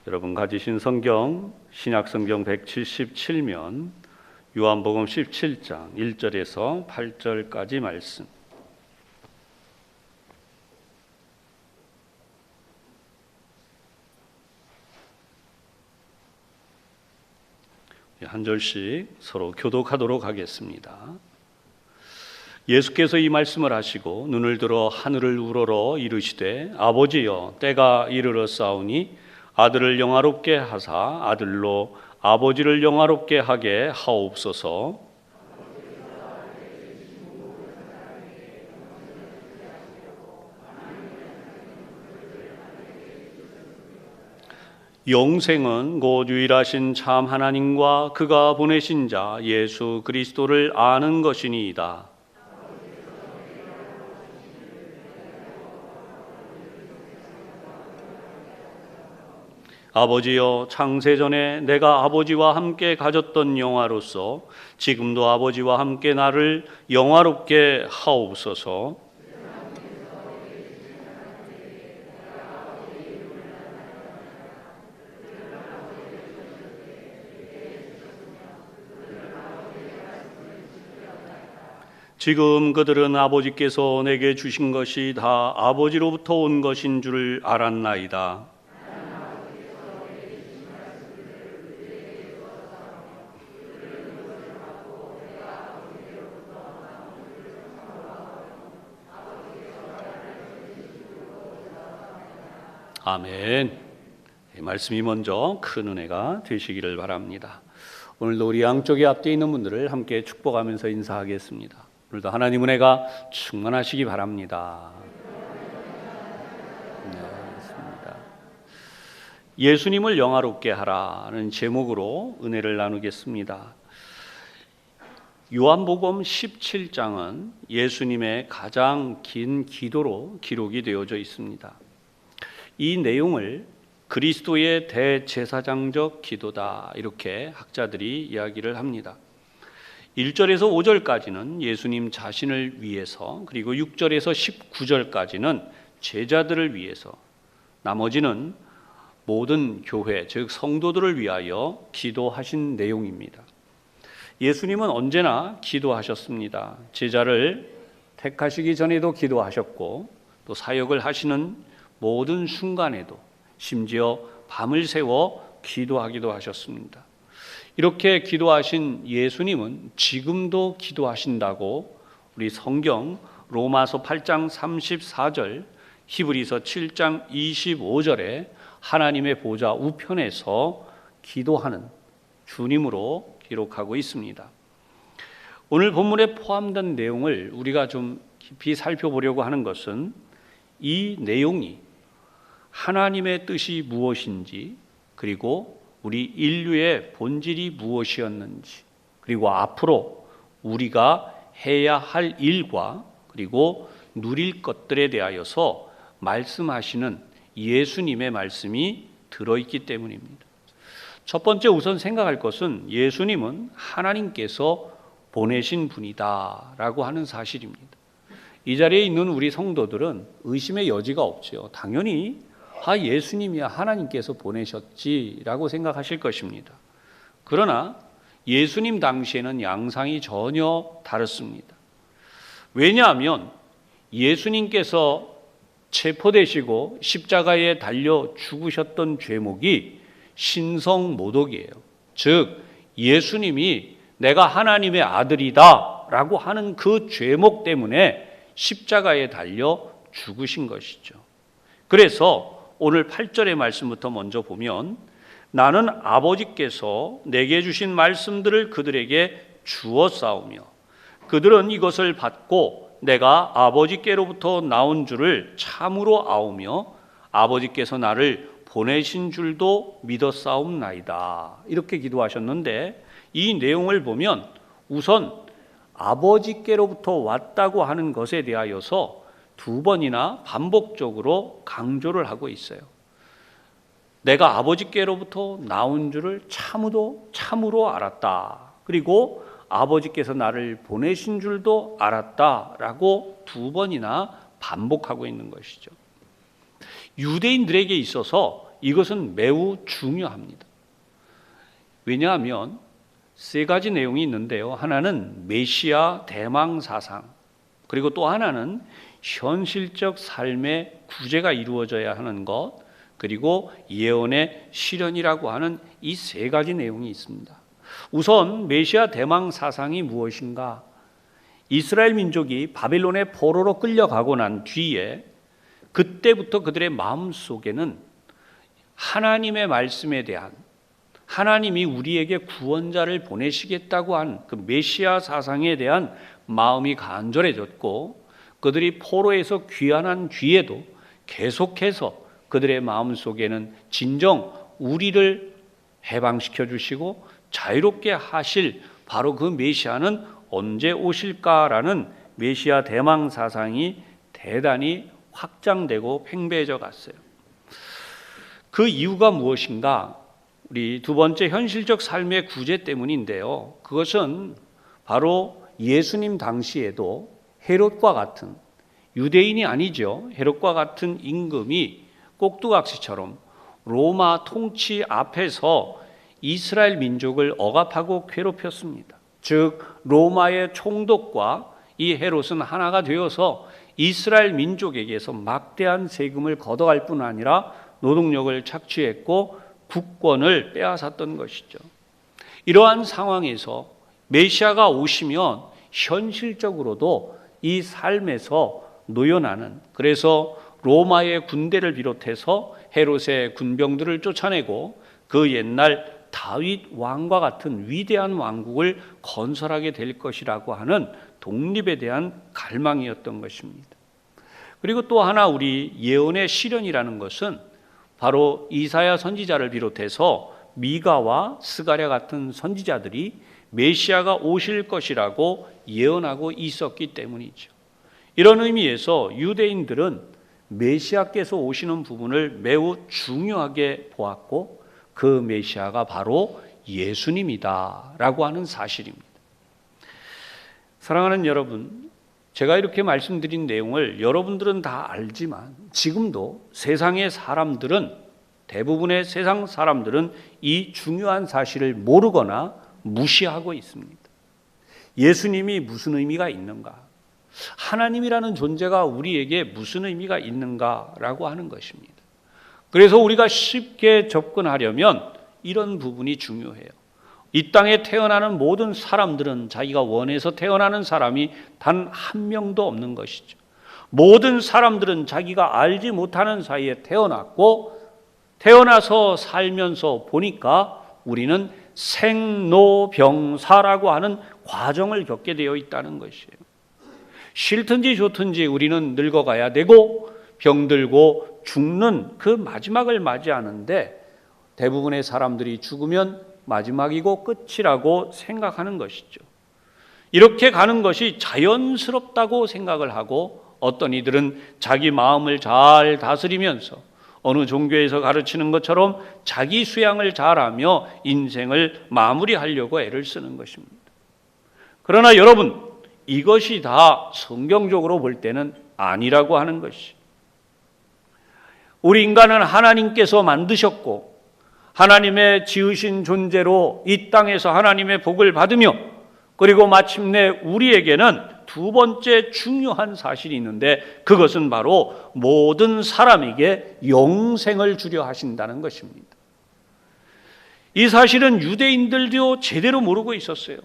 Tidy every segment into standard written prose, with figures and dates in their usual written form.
여러분 가지신 성경 신약성경 177면 요한복음 17장 1절에서 8절까지 말씀. 한 절씩 서로 교독하도록 하겠습니다. 예수께서 이 말씀을 하시고 눈을 들어 하늘을 우러러 이르시되 아버지여 때가 이르렀사오니 아들을 영화롭게 하사 아들로 아버지를 영화롭게 하게 하옵소서. 영생은 곧 유일하신 참 하나님과 그가 보내신 자 예수 그리스도를 아는 것이니이다. 아버지여 창세전에 내가 아버지와 함께 가졌던 영화로서 지금도 아버지와 함께 나를 영화롭게 하옵소서. 지금 그들은 아버지께서 내게 주신 것이 다 아버지로부터 온 것인 줄 알았나이다. 아멘. 말씀이 먼저 큰 은혜가 되시기를 바랍니다. 오늘도 우리 양쪽에 앞뒤에 있는 분들을 함께 축복하면서 인사하겠습니다. 오늘도 하나님 은혜가 충만하시기 바랍니다. 네, 그렇습니다. 예수님을 영화롭게 하라는 제목으로 은혜를 나누겠습니다. 요한복음 17장은 예수님의 가장 긴 기도로 기록이 되어져 있습니다. 이 내용을 그리스도의 대제사장적 기도다 이렇게 학자들이 이야기를 합니다. 1절에서 5절까지는 예수님 자신을 위해서, 그리고 6절에서 19절까지는 제자들을 위해서, 나머지는 모든 교회 즉 성도들을 위하여 기도하신 내용입니다. 예수님은 언제나 기도하셨습니다. 제자를 택하시기 전에도 기도하셨고 또 사역을 하시는 모든 순간에도 심지어 밤을 새워 기도하기도 하셨습니다. 이렇게 기도하신 예수님은 지금도 기도하신다고 우리 성경 로마서 8장 34절, 히브리서 7장 25절에 하나님의 보좌 우편에서 기도하는 주님으로 기록하고 있습니다. 오늘 본문에 포함된 내용을 우리가 좀 깊이 살펴보려고 하는 것은 이 내용이 하나님의 뜻이 무엇인지, 그리고 우리 인류의 본질이 무엇이었는지, 그리고 앞으로 우리가 해야 할 일과 그리고 누릴 것들에 대하여서 말씀하시는 예수님의 말씀이 들어있기 때문입니다. 첫 번째 우선 생각할 것은 예수님은 하나님께서 보내신 분이다 라고 하는 사실입니다. 이 자리에 있는 우리 성도들은 의심의 여지가 없죠. 당연히 예수님이야 하나님께서 보내셨지라고 생각하실 것입니다. 그러나 예수님 당시에는 양상이 전혀 다릅니다. 왜냐하면 예수님께서 체포되시고 십자가에 달려 죽으셨던 죄목이 신성모독이에요. 즉 예수님이 내가 하나님의 아들이다 라고 하는 그 죄목 때문에 십자가에 달려 죽으신 것이죠. 그래서 오늘 8절의 말씀부터 먼저 보면 나는 아버지께서 내게 주신 말씀들을 그들에게 주었사오며 그들은 이것을 받고 내가 아버지께로부터 나온 줄을 참으로 아오며 아버지께서 나를 보내신 줄도 믿었사옵나이다. 이렇게 기도하셨는데 이 내용을 보면 우선 아버지께로부터 왔다고 하는 것에 대하여서 두 번이나 반복적으로 강조를 하고 있어요. 내가 아버지께로부터 나온 줄을 참으로 알았다. 그리고 아버지께서 나를 보내신 줄도 알았다라고 두 번이나 반복하고 있는 것이죠. 유대인들에게 있어서 이것은 매우 중요합니다. 왜냐하면 세 가지 내용이 있는데요. 하나는 메시아 대망 사상, 그리고 또 하나는 현실적 삶의 구제가 이루어져야 하는 것, 그리고 예언의 실현이라고 하는 이 세 가지 내용이 있습니다. 우선 메시아 대망 사상이 무엇인가? 이스라엘 민족이 바벨론의 포로로 끌려가고 난 뒤에 그때부터 그들의 마음속에는 하나님의 말씀에 대한, 하나님이 우리에게 구원자를 보내시겠다고 한 그 메시아 사상에 대한 마음이 간절해졌고, 그들이 포로에서 귀환한 뒤에도 계속해서 그들의 마음속에는 진정 우리를 해방시켜 주시고 자유롭게 하실 바로 그 메시아는 언제 오실까라는 메시아 대망 사상이 대단히 확장되고 팽배해져 갔어요. 그 이유가 무엇인가? 우리 두 번째, 현실적 삶의 구제 때문인데요. 그것은 바로 예수님 당시에도 헤롯과 같은, 유대인이 아니죠, 헤롯과 같은 임금이 꼭두각시처럼 로마 통치 앞에서 이스라엘 민족을 억압하고 괴롭혔습니다. 즉 로마의 총독과 이 헤롯은 하나가 되어서 이스라엘 민족에게서 막대한 세금을 걷어갈 뿐 아니라 노동력을 착취했고 국권을 빼앗았던 것이죠. 이러한 상황에서 메시아가 오시면 현실적으로도 이 삶에서 노연하는, 그래서 로마의 군대를 비롯해서 헤롯의 군병들을 쫓아내고 그 옛날 다윗 왕과 같은 위대한 왕국을 건설하게 될 것이라고 하는 독립에 대한 갈망이었던 것입니다. 그리고 또 하나, 우리 예언의 실현이라는 것은 바로 이사야 선지자를 비롯해서 미가와 스가랴 같은 선지자들이 메시아가 오실 것이라고 예언하고 있었기 때문이죠. 이런 의미에서 유대인들은 메시아께서 오시는 부분을 매우 중요하게 보았고, 그 메시아가 바로 예수님이다라고 하는 사실입니다. 사랑하는 여러분, 제가 이렇게 말씀드린 내용을 여러분들은 다 알지만 지금도 세상의 사람들은, 대부분의 세상 사람들은 이 중요한 사실을 모르거나 무시하고 있습니다. 예수님이 무슨 의미가 있는가? 하나님이라는 존재가 우리에게 무슨 의미가 있는가라고 하는 것입니다. 그래서 우리가 쉽게 접근하려면 이런 부분이 중요해요. 이 땅에 태어나는 모든 사람들은 자기가 원해서 태어나는 사람이 단 한 명도 없는 것이죠. 모든 사람들은 자기가 알지 못하는 사이에 태어났고, 태어나서 살면서 보니까 우리는 생로병사라고 하는 과정을 겪게 되어 있다는 것이에요. 싫든지 좋든지 우리는 늙어가야 되고 병들고 죽는 그 마지막을 맞이하는데, 대부분의 사람들이 죽으면 마지막이고 끝이라고 생각하는 것이죠. 이렇게 가는 것이 자연스럽다고 생각을 하고, 어떤 이들은 자기 마음을 잘 다스리면서 어느 종교에서 가르치는 것처럼 자기 수양을 잘하며 인생을 마무리하려고 애를 쓰는 것입니다. 그러나 여러분, 이것이 다 성경적으로 볼 때는 아니라고 하는 것이, 우리 인간은 하나님께서 만드셨고 하나님의 지으신 존재로 이 땅에서 하나님의 복을 받으며, 그리고 마침내 우리에게는 두 번째 중요한 사실이 있는데, 그것은 바로 모든 사람에게 영생을 주려 하신다는 것입니다. 이 사실은 유대인들도 제대로 모르고 있었어요.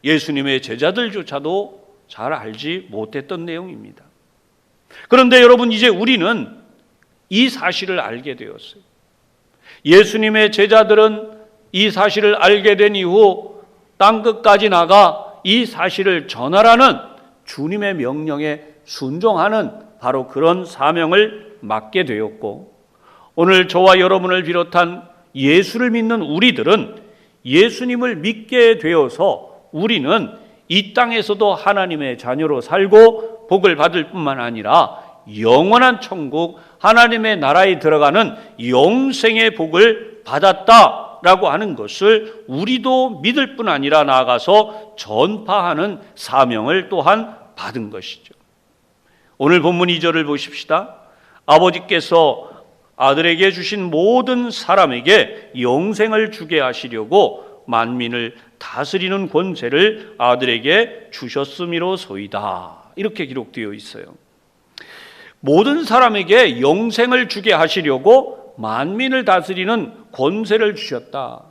예수님의 제자들조차도 잘 알지 못했던 내용입니다. 그런데 여러분, 이제 우리는 이 사실을 알게 되었어요. 예수님의 제자들은 이 사실을 알게 된 이후 땅끝까지 나가 이 사실을 전하라는 주님의 명령에 순종하는 바로 그런 사명을 맡게 되었고, 오늘 저와 여러분을 비롯한 예수를 믿는 우리들은 예수님을 믿게 되어서 우리는 이 땅에서도 하나님의 자녀로 살고 복을 받을 뿐만 아니라 영원한 천국, 하나님의 나라에 들어가는 영생의 복을 받았다라고 하는 것을 우리도 믿을 뿐 아니라 나아가서 전파하는 사명을 또한 받은 것이죠. 오늘 본문 2절을 보십시다. 아버지께서 아들에게 주신 모든 사람에게 영생을 주게 하시려고 만민을 다스리는 권세를 아들에게 주셨음이로소이다. 이렇게 기록되어 있어요. 모든 사람에게 영생을 주게 하시려고 만민을 다스리는 권세를 주셨다.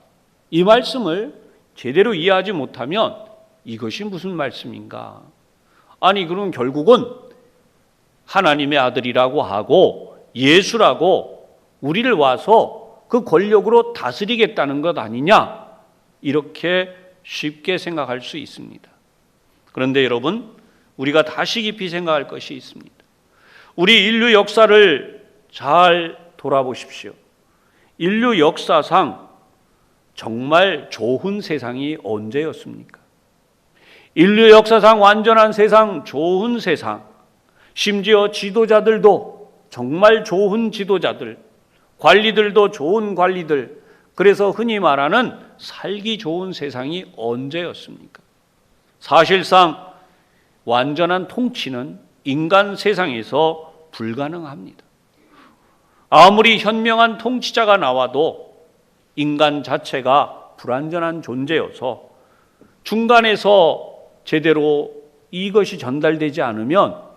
이 말씀을 제대로 이해하지 못하면 이것이 무슨 말씀인가? 아니, 그럼 결국은 하나님의 아들이라고 하고 예수라고 우리를 와서 그 권력으로 다스리겠다는 것 아니냐? 이렇게 쉽게 생각할 수 있습니다. 그런데 여러분, 우리가 다시 깊이 생각할 것이 있습니다. 우리 인류 역사를 잘 돌아보십시오. 인류 역사상 정말 좋은 세상이 언제였습니까? 인류 역사상 완전한 세상, 좋은 세상, 심지어 지도자들도 정말 좋은 지도자들, 관리들도 좋은 관리들, 그래서 흔히 말하는 살기 좋은 세상이 언제였습니까? 사실상 완전한 통치는 인간 세상에서 불가능합니다. 아무리 현명한 통치자가 나와도 인간 자체가 불완전한 존재여서 중간에서 제대로 이것이 전달되지 않으면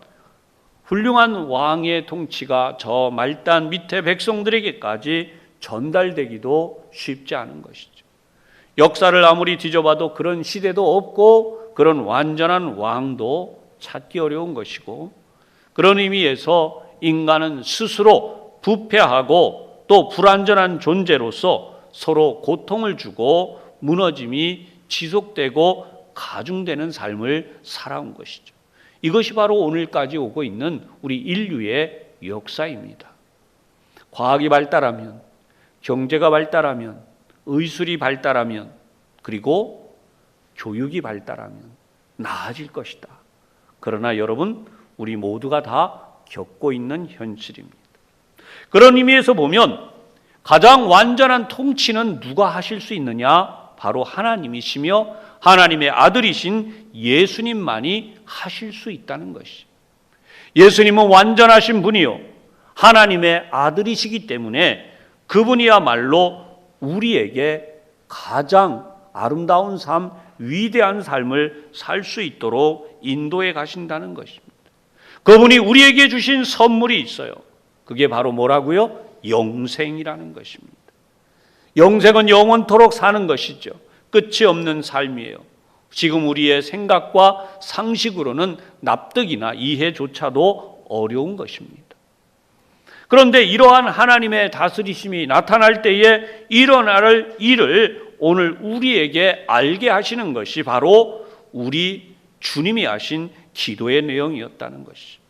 훌륭한 왕의 통치가 저 말단 밑에 백성들에게까지 전달되기도 쉽지 않은 것이죠. 역사를 아무리 뒤져봐도 그런 시대도 없고 그런 완전한 왕도 찾기 어려운 것이고, 그런 의미에서 인간은 스스로 부패하고 또 불완전한 존재로서 서로 고통을 주고 무너짐이 지속되고 가중되는 삶을 살아온 것이죠. 이것이 바로 오늘까지 오고 있는 우리 인류의 역사입니다. 과학이 발달하면, 경제가 발달하면, 의술이 발달하면, 그리고 교육이 발달하면 나아질 것이다. 그러나 여러분, 우리 모두가 다 겪고 있는 현실입니다. 그런 의미에서 보면 가장 완전한 통치는 누가 하실 수 있느냐? 바로 하나님이시며 하나님의 아들이신 예수님만이 하실 수 있다는 것이죠. 예수님은 완전하신 분이요 하나님의 아들이시기 때문에 그분이야말로 우리에게 가장 아름다운 삶, 위대한 삶을 살 수 있도록 인도해 가신다는 것입니다. 그분이 우리에게 주신 선물이 있어요. 그게 바로 뭐라고요? 영생이라는 것입니다. 영생은 영원토록 사는 것이죠. 끝이 없는 삶이에요. 지금 우리의 생각과 상식으로는 납득이나 이해조차도 어려운 것입니다. 그런데 이러한 하나님의 다스리심이 나타날 때에 일어날 일을 오늘 우리에게 알게 하시는 것이 바로 우리 주님이 하신 기도의 내용이었다는 것이죠.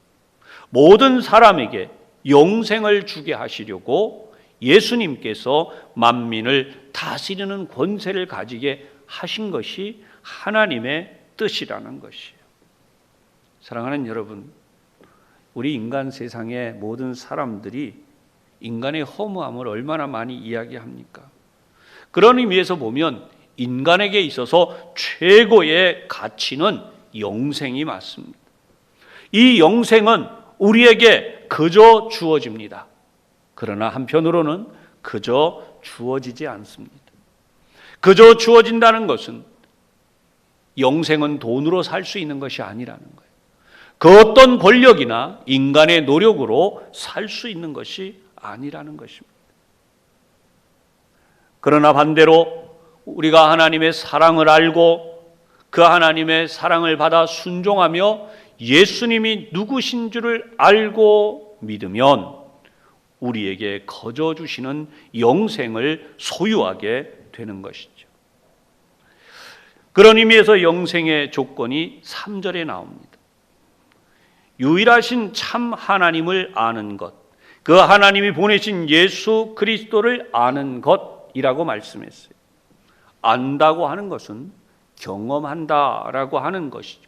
모든 사람에게 영생을 주게 하시려고 예수님께서 만민을 다스리는 권세를 가지게 하신 것이 하나님의 뜻이라는 것이에요. 사랑하는 여러분, 우리 인간 세상의 모든 사람들이 인간의 허무함을 얼마나 많이 이야기합니까? 그런 의미에서 보면 인간에게 있어서 최고의 가치는 영생이 맞습니다. 이 영생은 우리에게 그저 주어집니다. 그러나 한편으로는 그저 주어지지 않습니다. 그저 주어진다는 것은 영생은 돈으로 살 수 있는 것이 아니라는 거예요. 그 어떤 권력이나 인간의 노력으로 살 수 있는 것이 아니라는 것입니다. 그러나 반대로 우리가 하나님의 사랑을 알고 그 하나님의 사랑을 받아 순종하며 예수님이 누구신 줄을 알고 믿으면 우리에게 거저 주시는 영생을 소유하게 되는 것이죠. 그런 의미에서 영생의 조건이 3절에 나옵니다. 유일하신 참 하나님을 아는 것, 그 하나님이 보내신 예수 그리스도를 아는 것이라고 말씀했어요. 안다고 하는 것은 경험한다라고 하는 것이죠.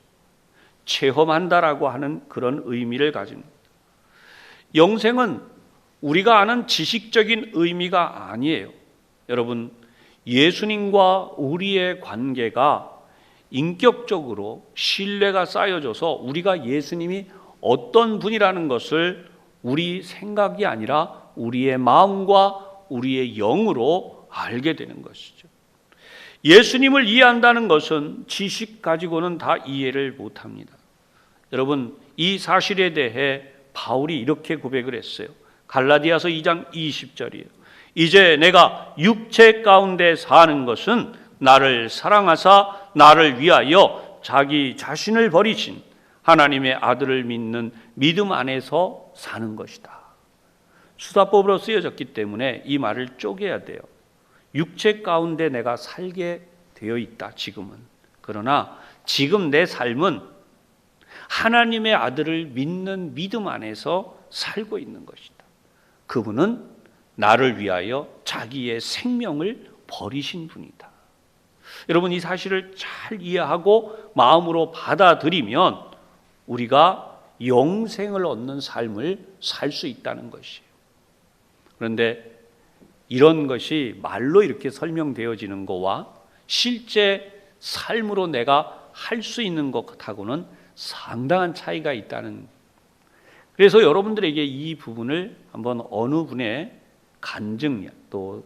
체험한다라고 하는 그런 의미를 가집니다. 영생은 우리가 아는 지식적인 의미가 아니에요. 여러분, 예수님과 우리의 관계가 인격적으로 신뢰가 쌓여져서 우리가 예수님이 어떤 분이라는 것을 우리 생각이 아니라 우리의 마음과 우리의 영으로 알게 되는 것이죠. 예수님을 이해한다는 것은 지식 가지고는 다 이해를 못합니다. 여러분, 이 사실에 대해 바울이 이렇게 고백을 했어요. 갈라디아서 2장 20절이에요. 이제 내가 육체 가운데 사는 것은 나를 사랑하사 나를 위하여 자기 자신을 버리신 하나님의 아들을 믿는 믿음 안에서 사는 것이다. 수사법으로 쓰여졌기 때문에 이 말을 쪼개야 돼요. 육체 가운데 내가 살게 되어 있다, 지금은. 그러나 지금 내 삶은 하나님의 아들을 믿는 믿음 안에서 살고 있는 것이다. 그분은 나를 위하여 자기의 생명을 버리신 분이다. 여러분, 이 사실을 잘 이해하고 마음으로 받아들이면 우리가 영생을 얻는 삶을 살 수 있다는 것이에요. 그런데 이런 것이 말로 이렇게 설명되어지는 것과 실제 삶으로 내가 할 수 있는 것하고는 상당한 차이가 있다는. 그래서 여러분들에게 이 부분을 한번 어느 분의 간증 또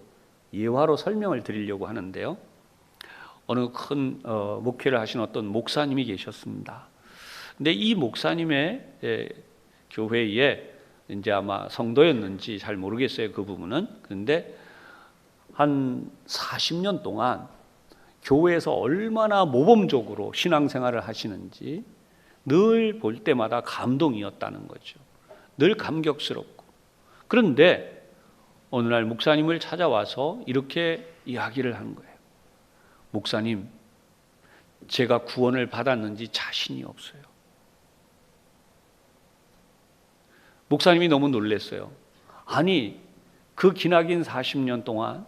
예화로 설명을 드리려고 하는데요. 어느 큰 목회를 하신 어떤 목사님이 계셨습니다. 근데 이 목사님의 교회에 이제 아마 성도였는지 잘 모르겠어요, 그 부분은. 그런데 한 40년 동안 교회에서 얼마나 모범적으로 신앙생활을 하시는지 늘 볼 때마다 감동이었다는 거죠. 늘 감격스럽고. 그런데 어느 날 목사님을 찾아와서 이렇게 이야기를 한 거예요. 목사님, 제가 구원을 받았는지 자신이 없어요. 목사님이 너무 놀랐어요. 아니, 그 기나긴 40년 동안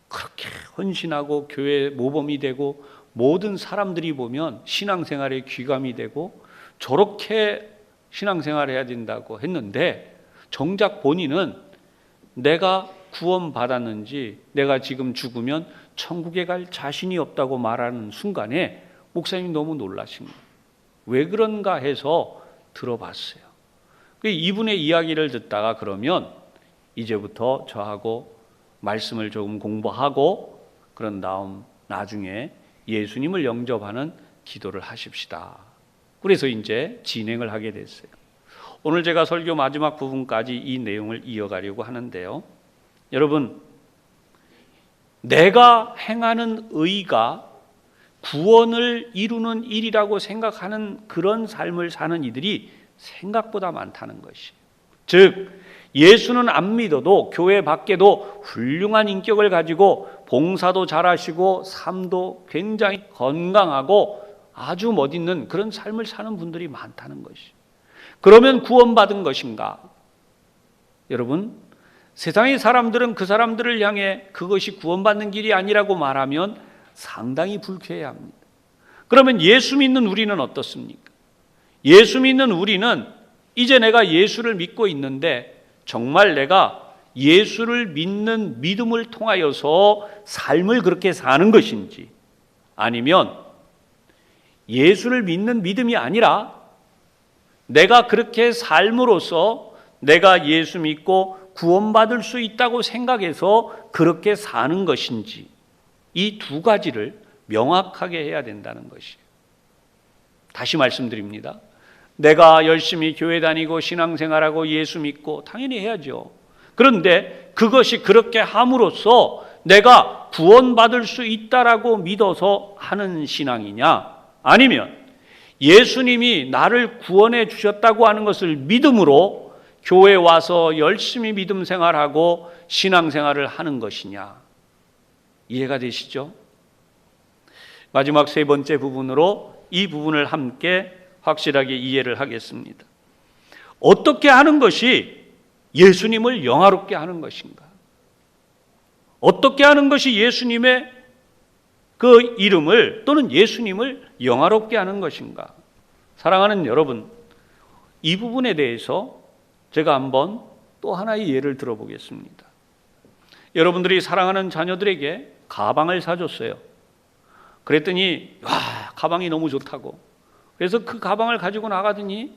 그렇게 헌신하고 교회 모범이 되고 모든 사람들이 보면 신앙생활에 귀감이 되고 저렇게 신앙생활해야 된다고 했는데 정작 본인은 내가 구원받았는지 내가 지금 죽으면 천국에 갈 자신이 없다고 말하는 순간에 목사님이 너무 놀라신 거예요. 왜 그런가 해서 들어봤어요. 이분의 이야기를 듣다가 그러면 이제부터 저하고 말씀을 조금 공부하고 그런 다음 나중에 예수님을 영접하는 기도를 하십시다. 그래서 이제 진행을 하게 됐어요. 오늘 제가 설교 마지막 부분까지 이 내용을 이어가려고 하는데요. 여러분, 내가 행하는 의가 구원을 이루는 일이라고 생각하는 그런 삶을 사는 이들이 생각보다 많다는 것이에요. 즉, 예수는 안 믿어도 교회 밖에도 훌륭한 인격을 가지고 봉사도 잘하시고 삶도 굉장히 건강하고 아주 멋있는 그런 삶을 사는 분들이 많다는 것이에요. 그러면 구원받은 것인가? 여러분, 세상의 사람들은 그 사람들을 향해 그것이 구원받는 길이 아니라고 말하면 상당히 불쾌해합니다. 그러면 예수 믿는 우리는 어떻습니까? 예수 믿는 우리는 이제 내가 예수를 믿고 있는데 정말 내가 예수를 믿는 믿음을 통하여서 삶을 그렇게 사는 것인지, 아니면 예수를 믿는 믿음이 아니라 내가 그렇게 삶으로써 내가 예수 믿고 구원받을 수 있다고 생각해서 그렇게 사는 것인지, 이 두 가지를 명확하게 해야 된다는 것이에요. 다시 말씀드립니다. 내가 열심히 교회 다니고 신앙생활하고 예수 믿고 당연히 해야죠. 그런데 그것이 그렇게 함으로써 내가 구원받을 수 있다라고 믿어서 하는 신앙이냐, 아니면 예수님이 나를 구원해 주셨다고 하는 것을 믿음으로 교회에 와서 열심히 믿음 생활하고 신앙생활을 하는 것이냐. 이해가 되시죠? 마지막 세 번째 부분으로 이 부분을 함께 확실하게 이해를 하겠습니다. 어떻게 하는 것이 예수님을 영화롭게 하는 것인가? 어떻게 하는 것이 예수님의 그 이름을 또는 예수님을 영화롭게 하는 것인가? 사랑하는 여러분, 이 부분에 대해서 제가 한번 또 하나의 예를 들어보겠습니다. 여러분들이 사랑하는 자녀들에게 가방을 사줬어요. 그랬더니 와, 가방이 너무 좋다고. 그래서 그 가방을 가지고 나가더니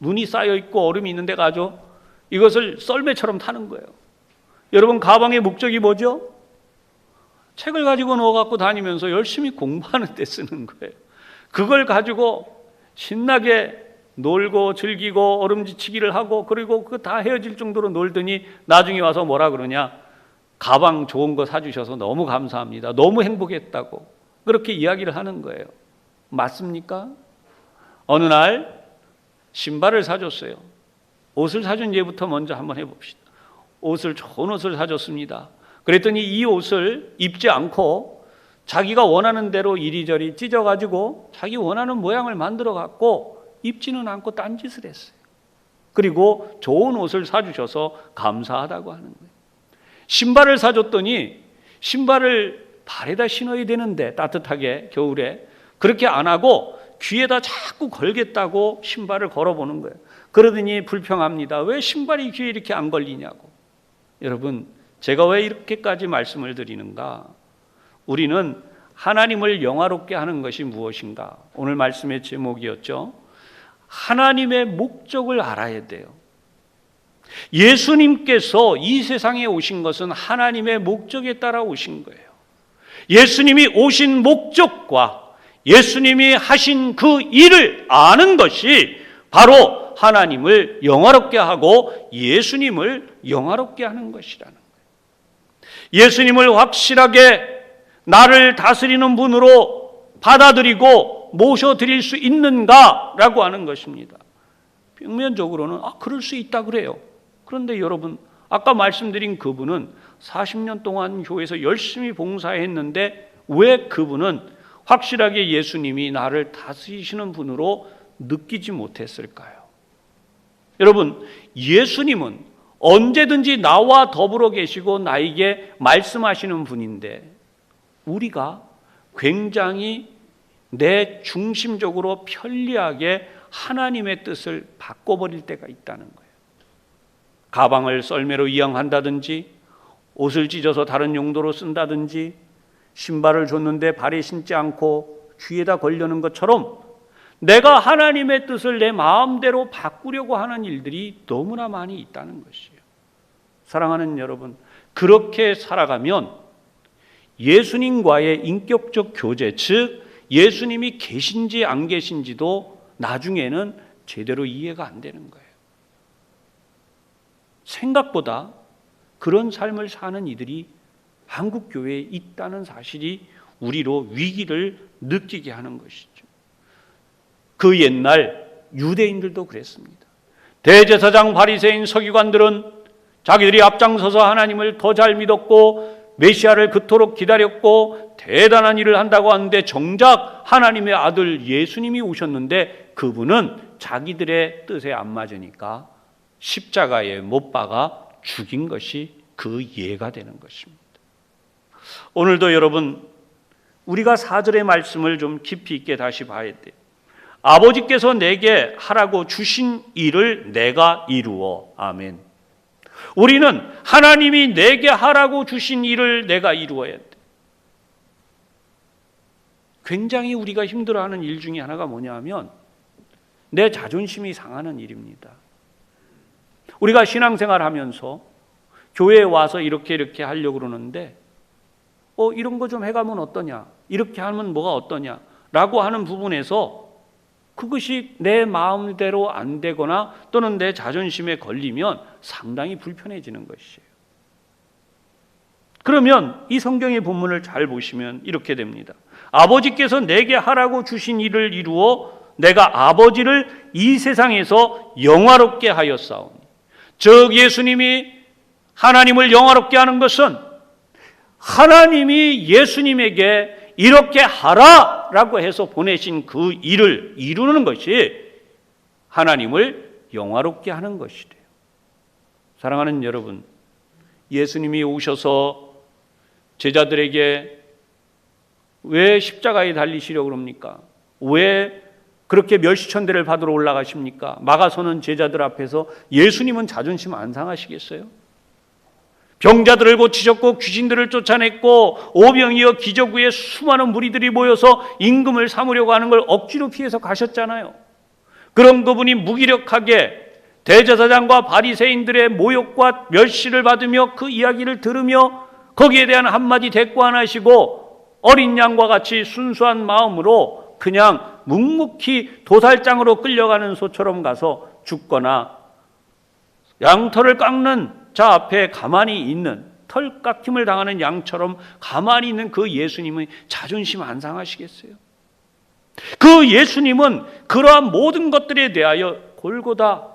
눈이 쌓여 있고 얼음이 있는 데가 아주 이것을 썰매처럼 타는 거예요. 여러분, 가방의 목적이 뭐죠? 책을 가지고 넣어갖고 다니면서 열심히 공부하는 데 쓰는 거예요. 그걸 가지고 신나게 놀고 즐기고 얼음지치기를 하고, 그리고 그 다 헤어질 정도로 놀더니 나중에 와서 뭐라 그러냐? 가방 좋은 거 사주셔서 너무 감사합니다. 너무 행복했다고 그렇게 이야기를 하는 거예요. 맞습니까? 어느 날 신발을 사줬어요. 옷을 사준 예부터 먼저 한번 해봅시다. 좋은 옷을 사줬습니다. 그랬더니 이 옷을 입지 않고 자기가 원하는 대로 이리저리 찢어가지고 자기 원하는 모양을 만들어갖고 입지는 않고 딴짓을 했어요. 그리고 좋은 옷을 사주셔서 감사하다고 하는 거예요. 신발을 사줬더니 신발을 발에다 신어야 되는데 따뜻하게 겨울에 그렇게 안 하고 귀에다 자꾸 걸겠다고 신발을 걸어보는 거예요. 그러더니 불평합니다. 왜 신발이 귀에 이렇게 안 걸리냐고. 여러분, 제가 왜 이렇게까지 말씀을 드리는가? 우리는 하나님을 영화롭게 하는 것이 무엇인가? 오늘 말씀의 제목이었죠. 하나님의 목적을 알아야 돼요. 예수님께서 이 세상에 오신 것은 하나님의 목적에 따라 오신 거예요. 예수님이 오신 목적과 예수님이 하신 그 일을 아는 것이 바로 하나님을 영화롭게 하고 예수님을 영화롭게 하는 것이라는 거예요. 예수님을 확실하게 나를 다스리는 분으로 받아들이고 모셔드릴 수 있는가라고 하는 것입니다. 평면적으로는 그럴 수 있다 그래요. 그런데 여러분, 아까 말씀드린 그분은 40년 동안 교회에서 열심히 봉사했는데 왜 그분은 확실하게 예수님이 나를 다스리시는 분으로 느끼지 못했을까요? 여러분, 예수님은 언제든지 나와 더불어 계시고 나에게 말씀하시는 분인데 우리가 굉장히 내 중심적으로 편리하게 하나님의 뜻을 바꿔버릴 때가 있다는 거예요. 가방을 썰매로 이용한다든지, 옷을 찢어서 다른 용도로 쓴다든지, 신발을 줬는데 발에 신지 않고 귀에다 걸려는 것처럼 내가 하나님의 뜻을 내 마음대로 바꾸려고 하는 일들이 너무나 많이 있다는 것이에요. 사랑하는 여러분, 그렇게 살아가면 예수님과의 인격적 교제, 즉 예수님이 계신지 안 계신지도 나중에는 제대로 이해가 안 되는 거예요. 생각보다 그런 삶을 사는 이들이 한국 교회에 있다는 사실이 우리로 위기를 느끼게 하는 것이죠. 그 옛날 유대인들도 그랬습니다. 대제사장, 바리새인, 서기관들은 자기들이 앞장서서 하나님을 더 잘 믿었고 메시아를 그토록 기다렸고 대단한 일을 한다고 하는데 정작 하나님의 아들 예수님이 오셨는데 그분은 자기들의 뜻에 안 맞으니까 십자가에 못 박아 죽인 것이 그 예가 되는 것입니다. 오늘도 여러분, 우리가 4절의 말씀을 좀 깊이 있게 다시 봐야 돼요. 아버지께서 내게 하라고 주신 일을 내가 이루어. 아멘. 우리는 하나님이 내게 하라고 주신 일을 내가 이루어야 돼. 굉장히 우리가 힘들어하는 일 중에 하나가 뭐냐 하면 내 자존심이 상하는 일입니다. 우리가 신앙생활 하면서 교회에 와서 이렇게 하려고 그러는데 이런 거 좀 해가면 어떠냐, 이렇게 하면 뭐가 어떠냐 라고 하는 부분에서 그것이 내 마음대로 안 되거나 또는 내 자존심에 걸리면 상당히 불편해지는 것이에요. 그러면 이 성경의 본문을 잘 보시면 이렇게 됩니다. 아버지께서 내게 하라고 주신 일을 이루어 내가 아버지를 이 세상에서 영화롭게 하였사오니. 즉 예수님이 하나님을 영화롭게 하는 것은 하나님이 예수님에게 이렇게 하라라고 해서 보내신 그 일을 이루는 것이 하나님을 영화롭게 하는 것이래요. 사랑하는 여러분, 예수님이 오셔서 제자들에게 왜 십자가에 달리시려고 그럽니까? 왜 그렇게 멸시천대를 받으러 올라가십니까? 막아서는 제자들 앞에서 예수님은 자존심 안 상하시겠어요? 병자들을 고치셨고 귀신들을 쫓아냈고 오병이어 기적 후에 수많은 무리들이 모여서 임금을 삼으려고 하는 걸 억지로 피해서 가셨잖아요. 그런 그분이 무기력하게 대제사장과 바리새인들의 모욕과 멸시를 받으며 그 이야기를 들으며 거기에 대한 한마디 대꾸 안 하시고 어린 양과 같이 순수한 마음으로 그냥 묵묵히 도살장으로 끌려가는 소처럼 가서 죽거나 양털을 깎는 자 앞에 가만히 있는, 털 깎임을 당하는 양처럼 가만히 있는 그 예수님의 자존심 안 상하시겠어요? 그 예수님은 그러한 모든 것들에 대하여 골고다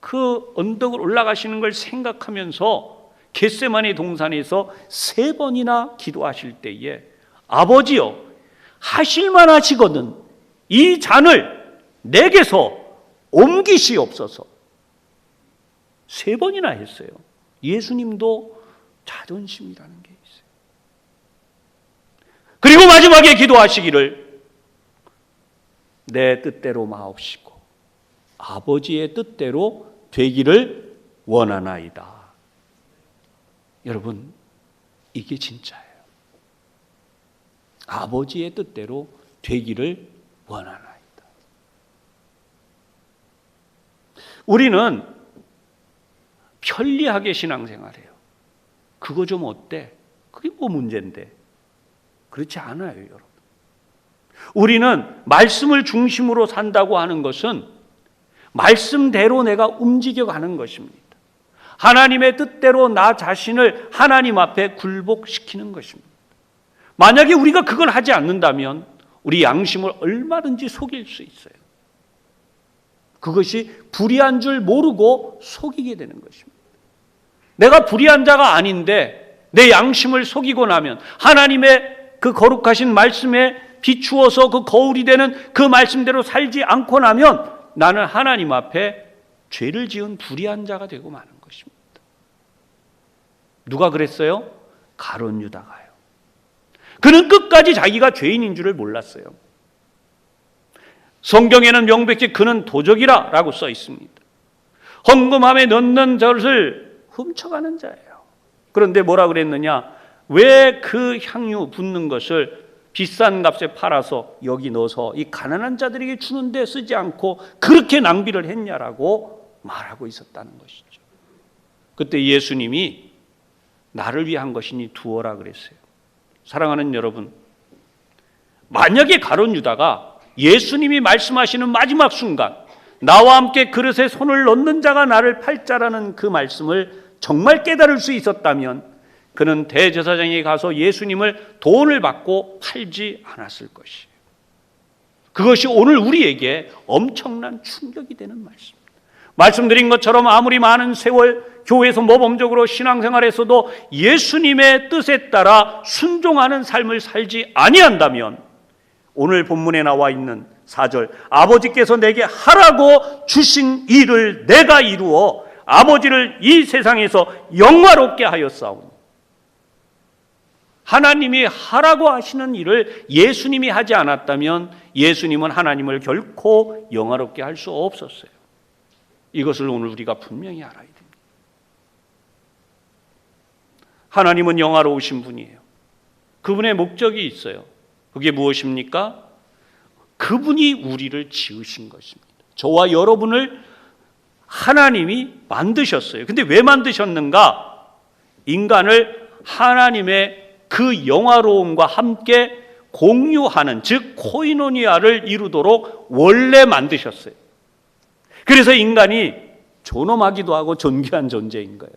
그 언덕을 올라가시는 걸 생각하면서 겟세마네 동산에서 3번이나 기도하실 때에 아버지여, 하실만 하시거든 이 잔을 내게서 옮기시옵소서 3번이나 했어요. 예수님도 자존심이라는 게 있어요. 그리고 마지막에 기도하시기를 내 뜻대로 마옵시고 아버지의 뜻대로 되기를 원하나이다. 여러분, 이게 진짜예요. 아버지의 뜻대로 되기를 원하나이다. 우리는 편리하게 신앙생활해요. 그거 좀 어때? 그게 뭐 문제인데? 그렇지 않아요, 여러분. 우리는 말씀을 중심으로 산다고 하는 것은 말씀대로 내가 움직여가는 것입니다. 하나님의 뜻대로 나 자신을 하나님 앞에 굴복시키는 것입니다. 만약에 우리가 그걸 하지 않는다면 우리 양심을 얼마든지 속일 수 있어요. 그것이 불의한 줄 모르고 속이게 되는 것입니다. 내가 불의한 자가 아닌데 내 양심을 속이고 나면 하나님의 그 거룩하신 말씀에 비추어서 그 거울이 되는 그 말씀대로 살지 않고 나면 나는 하나님 앞에 죄를 지은 불의한 자가 되고 마는 것입니다. 누가 그랬어요? 가룟 유다가요. 그는 끝까지 자기가 죄인인 줄을 몰랐어요. 성경에는 명백히 그는 도적이라 라고 써 있습니다. 헌금함에 넣는 것을 훔쳐가는 자예요. 그런데 뭐라 그랬느냐? 왜 그 향유 붓는 것을 비싼 값에 팔아서 여기 넣어서 이 가난한 자들에게 주는데 쓰지 않고 그렇게 낭비를 했냐라고 말하고 있었다는 것이죠. 그때 예수님이 나를 위한 것이니 두어라 그랬어요. 사랑하는 여러분, 만약에 가룟 유다가 예수님이 말씀하시는 마지막 순간 나와 함께 그릇에 손을 넣는 자가 나를 팔자라는 그 말씀을 정말 깨달을 수 있었다면 그는 대제사장에 가서 예수님을 돈을 받고 팔지 않았을 것이에요. 그것이 오늘 우리에게 엄청난 충격이 되는 말씀입니다. 말씀드린 것처럼 아무리 많은 세월 교회에서 모범적으로 신앙생활에서도 예수님의 뜻에 따라 순종하는 삶을 살지 아니한다면 오늘 본문에 나와 있는 4절 아버지께서 내게 하라고 주신 일을 내가 이루어 아버지를 이 세상에서 영화롭게 하였사오니 하나님이 하라고 하시는 일을 예수님이 하지 않았다면 예수님은 하나님을 결코 영화롭게 할 수 없었어요. 이것을 오늘 우리가 분명히 알아야 됩니다. 하나님은 영화로우신 분이에요. 그분의 목적이 있어요. 그게 무엇입니까? 그분이 우리를 지으신 것입니다. 저와 여러분을 하나님이 만드셨어요. 근데 왜 만드셨는가? 인간을 하나님의 그 영화로움과 함께 공유하는, 즉 코이노니아를 이루도록 원래 만드셨어요. 그래서 인간이 존엄하기도 하고 존귀한 존재인 거예요.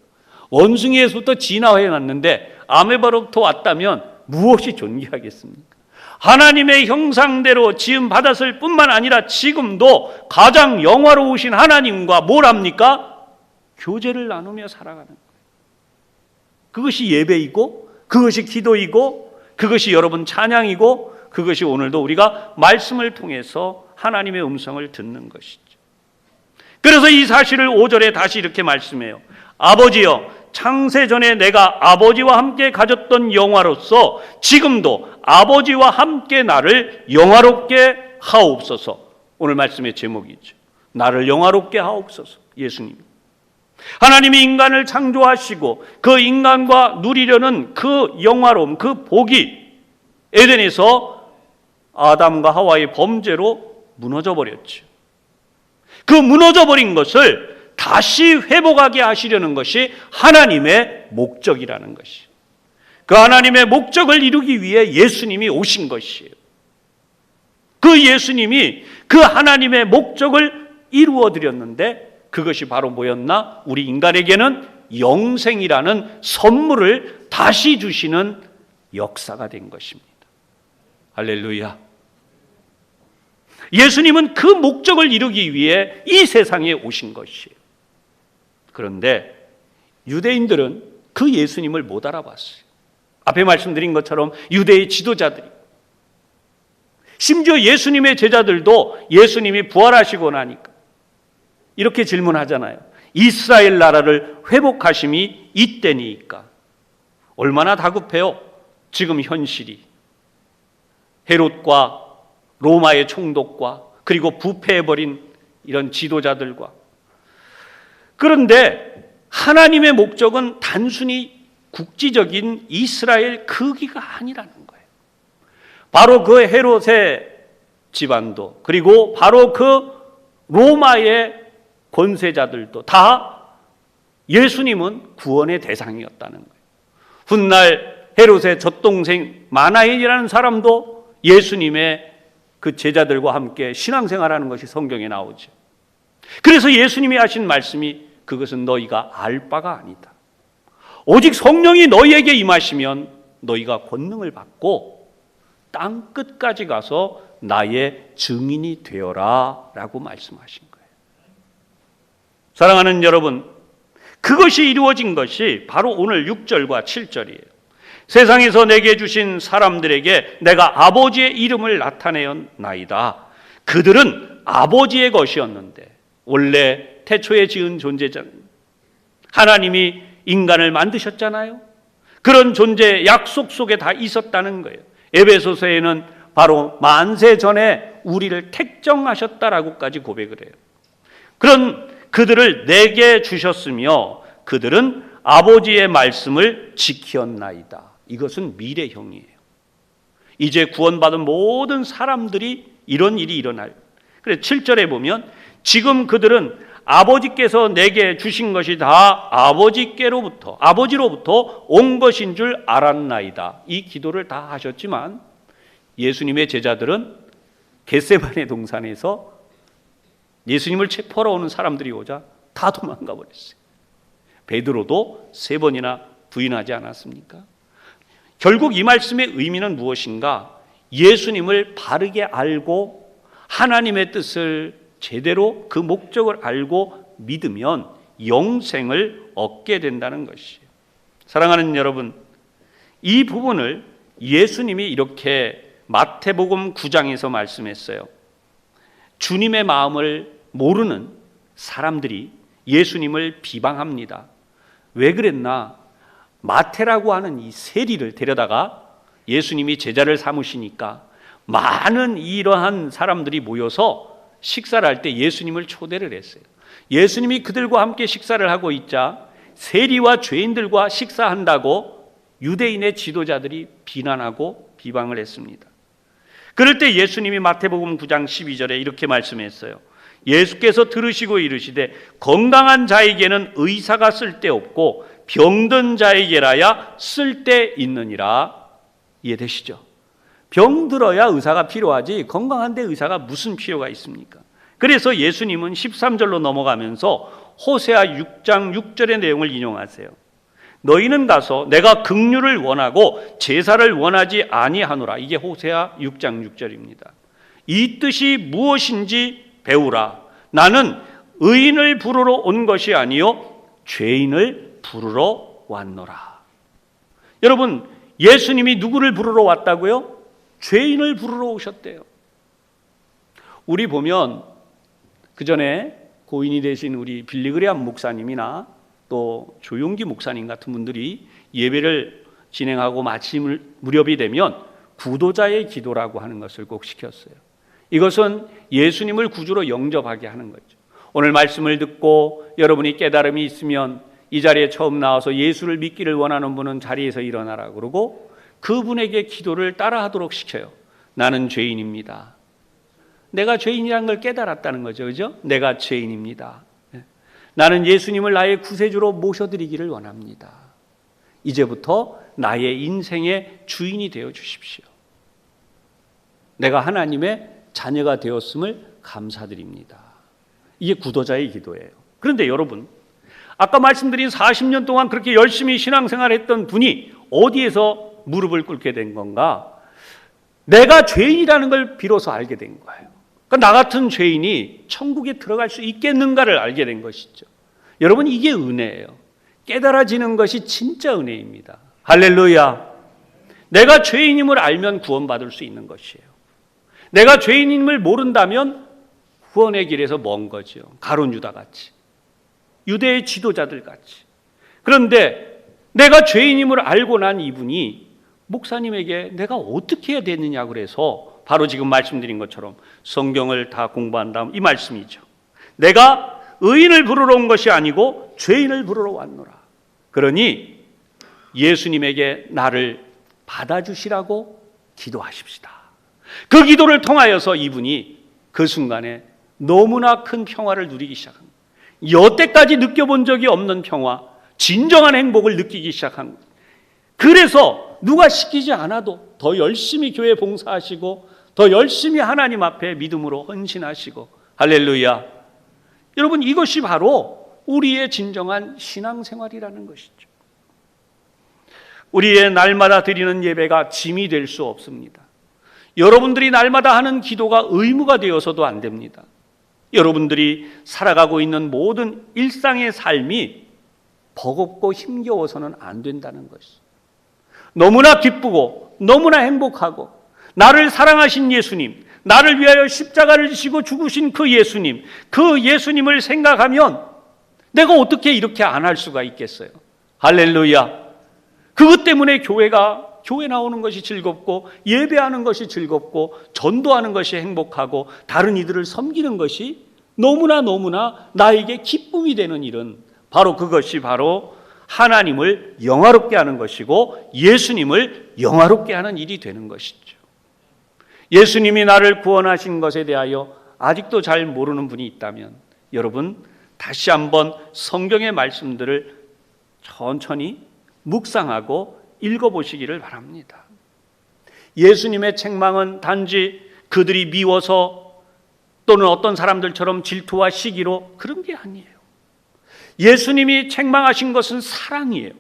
원숭이에서부터 진화해 왔는데 아메바로부터 왔다면 무엇이 존귀하겠습니까? 하나님의 형상대로 지음 받았을 뿐만 아니라 지금도 가장 영화로우신 하나님과 뭘 합니까? 교제를 나누며 살아가는 거예요. 그것이 예배이고 그것이 기도이고 그것이 여러분 찬양이고 그것이 오늘도 우리가 말씀을 통해서 하나님의 음성을 듣는 것이죠. 그래서 이 사실을 5절에 다시 이렇게 말씀해요. 아버지여, 창세전에 내가 아버지와 함께 가졌던 영화로서 지금도 아버지와 함께 나를 영화롭게 하옵소서. 오늘 말씀의 제목이죠. 나를 영화롭게 하옵소서. 예수님. 하나님이 인간을 창조하시고 그 인간과 누리려는 그 영화로움, 그 복이 에덴에서 아담과 하와의 범죄로 무너져 버렸죠. 그 무너져 버린 것을 다시 회복하게 하시려는 것이 하나님의 목적이라는 것이. 그 하나님의 목적을 이루기 위해 예수님이 오신 것이에요. 그 예수님이 그 하나님의 목적을 이루어 드렸는데 그것이 바로 뭐였나? 우리 인간에게는 영생이라는 선물을 다시 주시는 역사가 된 것입니다. 할렐루야. 예수님은 그 목적을 이루기 위해 이 세상에 오신 것이에요. 그런데 유대인들은 그 예수님을 못 알아봤어요. 앞에 말씀드린 것처럼 유대의 지도자들이, 심지어 예수님의 제자들도 예수님이 부활하시고 나니까 이렇게 질문하잖아요. 이스라엘 나라를 회복하심이 이때니까. 얼마나 다급해요. 지금 현실이. 헤롯과 로마의 총독과 그리고 부패해버린 이런 지도자들과. 그런데 하나님의 목적은 단순히 국지적인 이스라엘 크기가 아니라는 거예요. 바로 그 헤롯의 집안도, 그리고 바로 그 로마의 권세자들도 다 예수님은 구원의 대상이었다는 거예요. 훗날 헤롯의 젖동생 마나엘이라는 사람도 예수님의 그 제자들과 함께 신앙생활하는 것이 성경에 나오죠. 그래서 예수님이 하신 말씀이 그것은 너희가 알 바가 아니다. 오직 성령이 너희에게 임하시면 너희가 권능을 받고 땅 끝까지 가서 나의 증인이 되어라 라고 말씀하신 거예요. 사랑하는 여러분, 그것이 이루어진 것이 바로 오늘 6절과 7절이에요. 세상에서 내게 주신 사람들에게 내가 아버지의 이름을 나타내었나이다. 그들은 아버지의 것이었는데, 원래 태초에 지은 존재잖아요. 하나님이 인간을 만드셨잖아요. 그런 존재의 약속 속에 다 있었다는 거예요. 에베소서에는 바로 만세 전에 우리를 택정하셨다라고까지 고백을 해요. 그런 그들을 내게 주셨으며 그들은 아버지의 말씀을 지켰나이다. 이것은 미래형이에요. 이제 구원받은 모든 사람들이 이런 일이 일어날. 그래서 7절에 보면 지금 그들은 아버지께서 내게 주신 것이 다 아버지로부터 온 것인 줄 알았나이다. 이 기도를 다 하셨지만 예수님의 제자들은 겟세마네 동산에서 예수님을 체포하러 오는 사람들이 오자 다 도망가 버렸어요. 베드로도 3번이나 부인하지 않았습니까? 결국 이 말씀의 의미는 무엇인가? 예수님을 바르게 알고 하나님의 뜻을 제대로 그 목적을 알고 믿으면 영생을 얻게 된다는 것이에요. 사랑하는 여러분, 이 부분을 예수님이 이렇게 마태복음 9장에서 말씀했어요. 주님의 마음을 모르는 사람들이 예수님을 비방합니다. 왜 그랬나? 마태라고 하는 이 세리를 데려다가 예수님이 제자를 삼으시니까 많은 이러한 사람들이 모여서 식사를 할 때 예수님을 초대를 했어요. 예수님이 그들과 함께 식사를 하고 있자 세리와 죄인들과 식사한다고 유대인의 지도자들이 비난하고 비방을 했습니다. 그럴 때 예수님이 마태복음 9장 12절에 이렇게 말씀했어요. 예수께서 들으시고 이르시되 건강한 자에게는 의사가 쓸데없고 병든 자에게라야 쓸데있느니라. 이해되시죠? 병들어야 의사가 필요하지 건강한데 의사가 무슨 필요가 있습니까? 그래서 예수님은 13절로 넘어가면서 호세아 6장 6절의 내용을 인용하세요. 너희는 가서 내가 긍휼을 원하고 제사를 원하지 아니하노라. 이게 호세아 6장 6절입니다. 이 뜻이 무엇인지 배우라. 나는 의인을 부르러 온 것이 아니요 죄인을 부르러 왔노라. 여러분, 예수님이 누구를 부르러 왔다고요? 죄인을 부르러 오셨대요. 우리 보면 그전에 고인이 되신 우리 빌리그레암 목사님이나 또 조용기 목사님 같은 분들이 예배를 진행하고 마칠 무렵이 되면 구도자의 기도라고 하는 것을 꼭 시켰어요. 이것은 예수님을 구주로 영접하게 하는 거죠. 오늘 말씀을 듣고 여러분이 깨달음이 있으면 이 자리에 처음 나와서 예수를 믿기를 원하는 분은 자리에서 일어나라 그러고 그분에게 기도를 따라하도록 시켜요. 나는 죄인입니다. 내가 죄인이라는 걸 깨달았다는 거죠. 그죠? 내가 죄인입니다. 나는 예수님을 나의 구세주로 모셔드리기를 원합니다. 이제부터 나의 인생의 주인이 되어 주십시오. 내가 하나님의 자녀가 되었음을 감사드립니다. 이게 구도자의 기도예요. 그런데 여러분, 아까 말씀드린 40년 동안 그렇게 열심히 신앙생활했던 분이 어디에서 무릎을 꿇게 된 건가? 내가 죄인이라는 걸 비로소 알게 된 거예요. 그러니까 나 같은 죄인이 천국에 들어갈 수 있겠는가를 알게 된 것이죠. 여러분, 이게 은혜예요. 깨달아지는 것이 진짜 은혜입니다. 할렐루야. 내가 죄인임을 알면 구원받을 수 있는 것이에요. 내가 죄인임을 모른다면 구원의 길에서 먼 거죠. 가룟 유다 같이, 유대의 지도자들 같이. 그런데 내가 죄인임을 알고 난 이분이 목사님에게 내가 어떻게 해야 되느냐 그래서 바로 지금 말씀드린 것처럼 성경을 다 공부한 다음 이 말씀이죠. 내가 의인을 부르러 온 것이 아니고 죄인을 부르러 왔노라. 그러니 예수님에게 나를 받아주시라고 기도하십시다. 그 기도를 통하여서 이분이 그 순간에 너무나 큰 평화를 누리기 시작합니다. 여태까지 느껴본 적이 없는 평화, 진정한 행복을 느끼기 시작한 거예요. 그래서 누가 시키지 않아도 더 열심히 교회 봉사하시고 더 열심히 하나님 앞에 믿음으로 헌신하시고, 할렐루야. 여러분, 이것이 바로 우리의 진정한 신앙생활이라는 것이죠. 우리의 날마다 드리는 예배가 짐이 될 수 없습니다. 여러분들이 날마다 하는 기도가 의무가 되어서도 안 됩니다. 여러분들이 살아가고 있는 모든 일상의 삶이 버겁고 힘겨워서는 안 된다는 것이죠. 너무나 기쁘고 너무나 행복하고 나를 사랑하신 예수님, 나를 위하여 십자가를 지시고 죽으신 그 예수님을 생각하면 내가 어떻게 이렇게 안 할 수가 있겠어요? 할렐루야. 그것 때문에 교회 나오는 것이 즐겁고 예배하는 것이 즐겁고 전도하는 것이 행복하고 다른 이들을 섬기는 것이 너무나 나에게 기쁨이 되는 일은 바로 그것이 바로 하나님을 영화롭게 하는 것이고 예수님을 영화롭게 하는 일이 되는 것이죠. 예수님이 나를 구원하신 것에 대하여 아직도 잘 모르는 분이 있다면 여러분 다시 한번 성경의 말씀들을 천천히 묵상하고 읽어보시기를 바랍니다. 예수님의 책망은 단지 그들이 미워서 또는 어떤 사람들처럼 질투와 시기로 그런 게 아니에요. 예수님이 책망하신 것은 사랑이에요.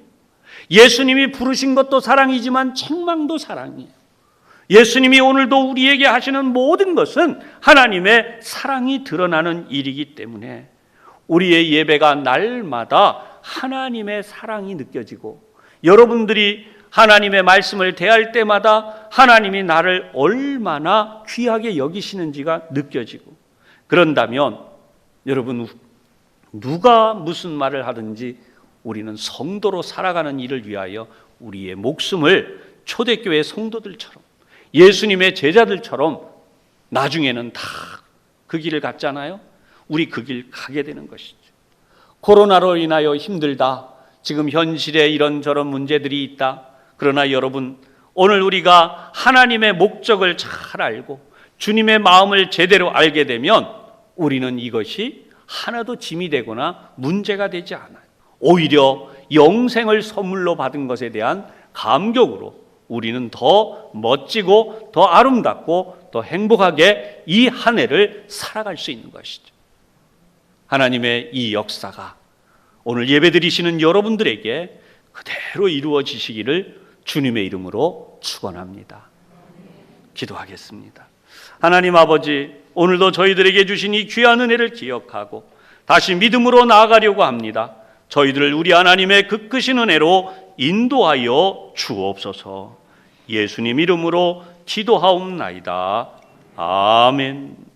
예수님이 부르신 것도 사랑이지만 책망도 사랑이에요. 예수님이 오늘도 우리에게 하시는 모든 것은 하나님의 사랑이 드러나는 일이기 때문에 우리의 예배가 날마다 하나님의 사랑이 느껴지고 여러분들이 하나님의 말씀을 대할 때마다 하나님이 나를 얼마나 귀하게 여기시는지가 느껴지고 그런다면 여러분 누가 무슨 말을 하든지 우리는 성도로 살아가는 일을 위하여 우리의 목숨을 초대교회 성도들처럼 예수님의 제자들처럼 나중에는 다 그 길을 갔잖아요. 우리 그 길 가게 되는 것이죠. 코로나로 인하여 힘들다. 지금 현실에 이런저런 문제들이 있다. 그러나 여러분 오늘 우리가 하나님의 목적을 잘 알고 주님의 마음을 제대로 알게 되면 우리는 이것이 하나도 짐이 되거나 문제가 되지 않아요. 오히려 영생을 선물로 받은 것에 대한 감격으로 우리는 더 멋지고 더 아름답고 더 행복하게 이 한 해를 살아갈 수 있는 것이죠. 하나님의 이 역사가 오늘 예배드리시는 여러분들에게 그대로 이루어지시기를 주님의 이름으로 축원합니다. 기도하겠습니다. 하나님 아버지, 오늘도 저희들에게 주신 이 귀한 은혜를 기억하고 다시 믿음으로 나아가려고 합니다. 저희들을 우리 하나님의 그 크신 은혜로 인도하여 주옵소서. 예수님 이름으로 기도하옵나이다. 아멘.